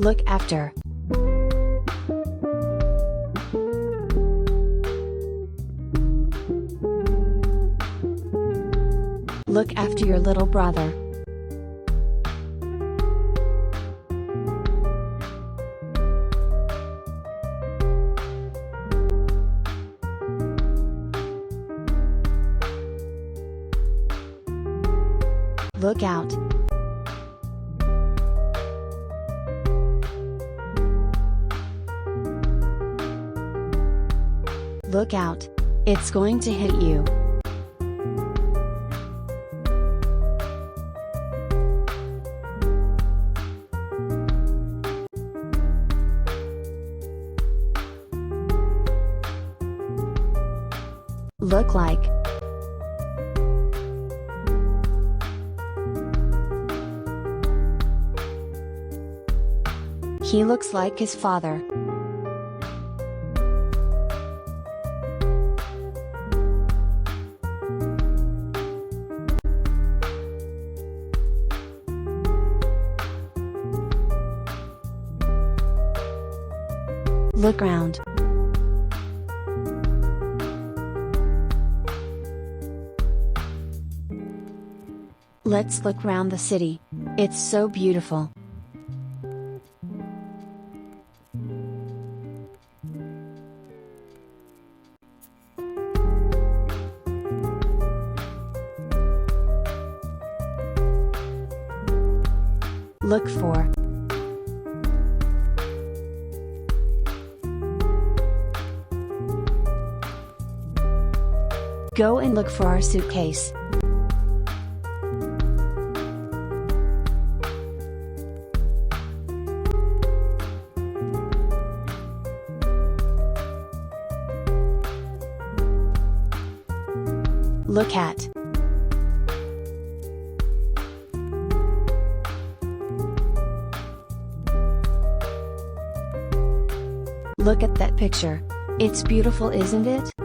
Look after. Look after your little brother. Look out. Look out. It's going to hit you. Look like. He looks like his father. Look round. Let's look round the city. It's so beautiful. Look for. Go and look for our suitcase. Look at. Look at that picture. It's beautiful, isn't it?